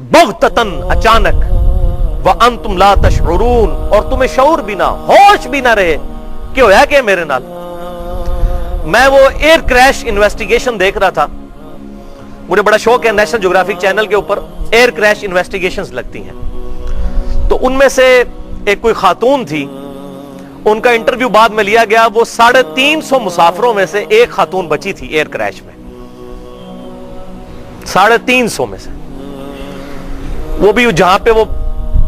بغتتن اچانک، وانتم لا تشعرون اور تمہیں شعور بھی نہ، ہوش بھی نہ رہے کہ ہویا کہ میرے نال۔ میں وہ ایئر کریش انویسٹیگیشن دیکھ رہا تھا، مجھے بڑا شوق ہے، نیشنل جیوگرافک چینل کے اوپر ایئر کریش انویسٹیگیشنز لگتی ہیں، تو ان میں سے ایک کوئی خاتون تھی، ان کا انٹرویو بعد میں لیا گیا، وہ 350 مسافروں میں سے ایک خاتون بچی تھی ایئر کریش میں، 350 میں سے، وہ بھی جہاں پہ وہ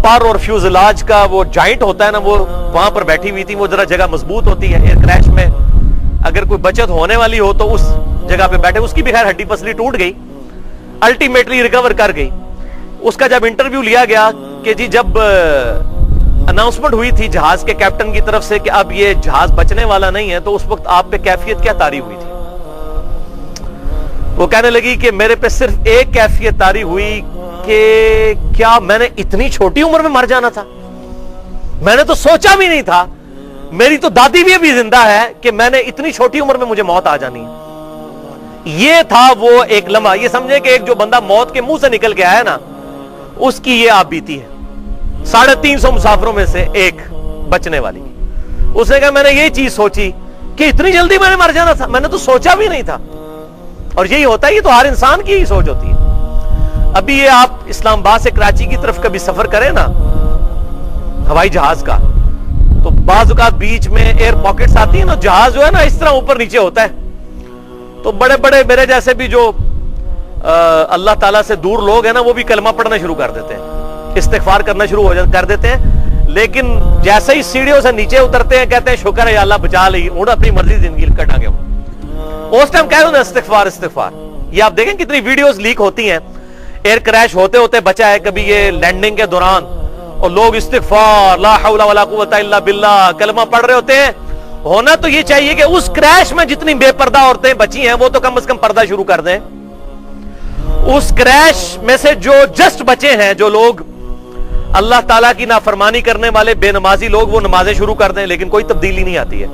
پر اور فیوزلاج کا وہ جوائنٹ ہوتا ہے نا، وہ وہاں پر بیٹھی ہوئی تھی، وہ ذرا جگہ مضبوط ہوتی ہے ایئر کریش میں، اگر کوئی بچت ہونے والی ہو تو اس جگہ پہ بیٹھے، اس کی بھی خیر ہڈی پسلی ٹوٹ گئی، الٹیمیٹلی ریکور کر گئی۔ اس کا جب انٹرویو لیا گیا کہ جی جب اناؤنسمنٹ ہوئی تھی جہاز کے کیپٹن کی طرف سے کہ اب یہ جہاز بچنے والا نہیں ہے، تو اس وقت آپ پہ کیفیت کیا طاری ہوئی تھی؟ وہ کہنے لگی کہ میرے پہ صرف ایک کیفیت طاری ہوئی کہ کیا میں نے اتنی چھوٹی عمر میں مر جانا تھا؟ میں نے تو سوچا بھی نہیں تھا، میری تو دادی بھی ابھی زندہ ہے کہ میں نے اتنی چھوٹی عمر میں مجھے موت آ جانی ہے۔ یہ تھا وہ ایک لمحہ، یہ سمجھے کہ ایک جو بندہ موت کے منہ سے نکل کے آیا نا، اس کی یہ آپ بیتی ہے، 350 مسافروں میں سے ایک بچنے والی۔ اس نے کہا میں نے یہی چیز سوچی کہ اتنی جلدی میں نے مر جانا تھا، میں نے تو سوچا بھی نہیں تھا۔ اور یہی ہوتا ہے، یہ تو ہر انسان کی ہی سوچ ہوتی ہے۔ ابھی یہ آپ اسلام آباد سے کراچی کی طرف کبھی سفر کریں نا ہوائی جہاز کا، تو بعض اوقات بیچ میں ایئر پاکٹس آتی ہیں نا، جہاز جو ہے نا اس طرح اوپر نیچے ہوتا ہے، تو بڑے بڑے میرے جیسے بھی جو اللہ تعالیٰ سے دور لوگ ہیں نا، وہ بھی کلمہ پڑھنا شروع کر دیتے ہیں، استغفار کرنا شروع کر دیتے ہیں، لیکن جیسے ہی سیڑھیوں سے نیچے اترتے ہیں کہتے ہیں شکر ہے یا اللہ بچا لی، انہوں اپنی مرضی زندگی کٹیں گے۔ اس ٹائم کہہ دو استغفار استغفار۔ یہ آپ دیکھیں کتنی ویڈیوز لیک ہوتی ہیں، ایئر کریش ہوتے ہوتے بچا ہے کبھی یہ لینڈنگ کے دوران، اور لوگ استغفار لا حول ولا قوت الا باللہ کلمہ پڑھ رہے ہوتے ہیں۔ ہونا تو یہ چاہیے کہ اس کریش میں جتنی بے پردہ عورتیں بچی ہیں وہ تو کم از کم پردہ شروع کر دیں۔ اس کریش میں سے جو جسٹ بچے ہیں، جو لوگ اللہ تعالیٰ کی نافرمانی کرنے والے بے نمازی لوگ، وہ نمازیں شروع کر دیں، لیکن کوئی تبدیلی نہیں آتی ہے۔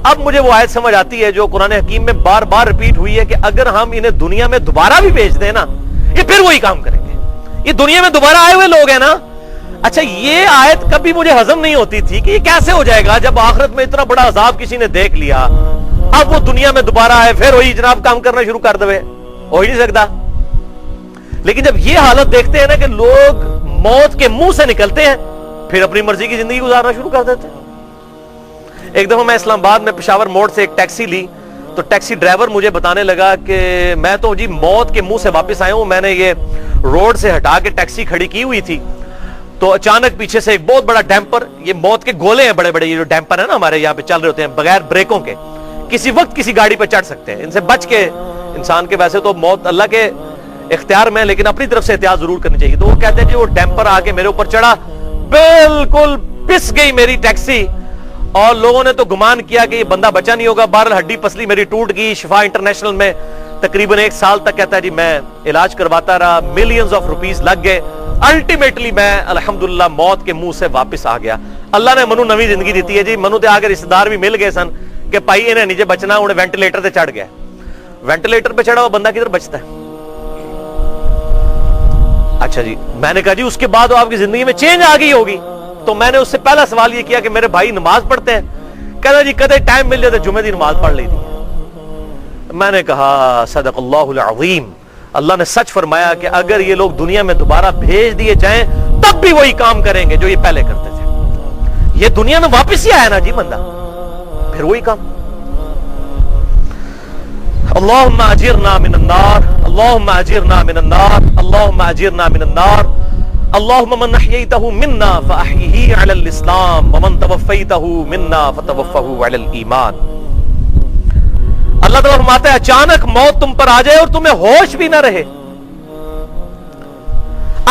اب مجھے وہ آیت سمجھ آتی ہے جو قرآن حکیم میں بار بار ریپیٹ ہوئی ہے کہ اگر ہم انہیں دنیا میں دوبارہ بھی بھیج دیں نا، یہ پھر وہی کام کریں گے۔ یہ دنیا میں دوبارہ آئے ہوئے لوگ ہیں نا۔ اچھا، یہ آیت کبھی مجھے ہضم نہیں ہوتی تھی کہ یہ کیسے ہو جائے گا جب آخرت میں اتنا بڑا عذاب کسی نے دیکھ لیا، اب وہ دنیا میں دوبارہ آئے پھر وہی جناب کام کرنا شروع کر دے، ہو ہی نہیں سکتا۔ لیکن جب یہ حالت دیکھتے ہیں نا کہ لوگ موت کے منہ سے نکلتے ہیں، پھر اپنی مرضی کی زندگی گزارنا شروع کر دیتے ہیں۔ ایک دفعہ میں اسلام آباد میں پشاور موڑ سے ایک ٹیکسی لی، تو ٹیکسی ڈرائیور مجھے بتانے لگا کہ میں تو جی موت کے منہ سے واپس آیا ہوں، میں نے یہ روڈ سے ہٹا کے ٹیکسی کھڑی کی ہوئی تھی، تو اچانک پیچھے سے ایک بہت بڑا ڈیمپر، یہ موت کے گولے ہیں بڑے بڑے، یہ جو ڈیمپر ہے نا ہمارے یہاں پہ چل رہے ہوتے ہیں بغیر بریکوں کے، کسی وقت کسی گاڑی پہ چڑھ سکتے ہیں، ان سے بچ کے انسان کے، ویسے تو موت اللہ کے اختیار میں، لیکن اپنی طرف سے احتیاط ضرور کرنی چاہیے۔ تو وہ کہتے ہیں کہ وہ ڈیمپر آ کے میرے اوپر چڑھا، بالکل پس گئی میری ٹیکسی، اور لوگوں نے تو گمان کیا کہ یہ بندہ بچا نہیں ہوگا۔ بہرحال ہڈی پسلی میری ٹوٹ گئی، شفا انٹرنیشنل میں تقریباً 1 سال تک کہتا ہے جی میں علاج کرواتا رہا، ملینز آف روپیز لگ گئے، الٹیمیٹلی میں الحمدللہ موت کے منہ سے واپس آ گیا۔ اللہ نے منو نوی زندگی دیتی ہے جی، منو تے آگے رشتہ دار بھی مل گئے سن کہ پائی انہیں نیچے بچنا، انہیں وینٹیلیٹر تے چڑھ گیا۔ وینٹیلیٹر پہ چڑھا ہوا بندہ کدھر بچتا ہے؟ اچھا جی، میں نے کہا جی اس کے بعد آپ کی زندگی میں چینج آ گئی ہوگی، تو میں نے اس سے پہلا سوال یہ کیا کہ میرے بھائی نماز پڑھتے ہیں؟ کہتا جی کدے ٹائم مل جاتا جمعہ دی نماز پڑھ لی تھی۔ میں نے کہا صدق اللہ العظیم، اللہ نے سچ فرمایا کہ اگر یہ لوگ دنیا میں دوبارہ بھیج دیے جائیں تب بھی وہی کام کریں گے جو یہ پہلے کرتے تھے۔ یہ دنیا میں واپس ہی آیا نا جی بندہ، پھر وہی کام۔ اللہم اجرنا من النار، اللہم اجرنا من النار، اللہم اجرنا من النار، اللہم من احییتہ منا فاحیہ علی الاسلام ومن توفیتہ منا فتوفہ علی الایمان۔ اللہ تعالیٰ فرماتا ہے اچانک موت تم پر آ جائے اور تمہیں ہوش بھی نہ رہے،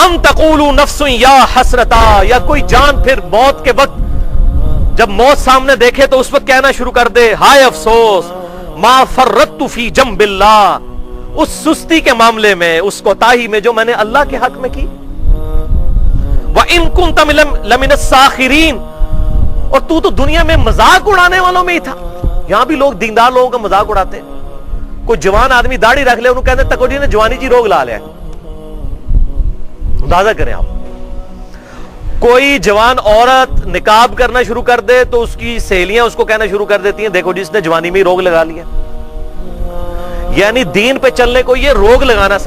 ام تقولوا نفس یا حسرتا، یا کوئی جان پھر موت کے وقت جب موت سامنے دیکھے تو اس وقت کہنا شروع کر دے ہائے افسوس، ما فرطت فی جنب اللہ، اس سستی کے معاملے میں، اس کوتاہی میں جو میں نے اللہ کے حق میں کی۔ وَإِن كُنْتَ لَمِنَ السَّاخِرِينَ، اور تو دنیا میں مذاق اڑانے والوں میں ہی تھا۔ یہاں بھی لوگ دیندار لوگوں کا مذاق اڑاتے ہیں، کوئی جوان آدمی داڑھی رکھ لے انہوں کہتے تکو جی نے جوانی جی روگ لا لیا. اندازہ کریں آپ, کوئی جوان عورت نقاب کرنا شروع کر دے تو اس کی سہیلیاں اس کو کہنا شروع کر دیتی ہیں دیکھو جی اس نے جوانی میں روگ لگا لیا. یعنی دین پہ چلنے کو یہ روگ لگانا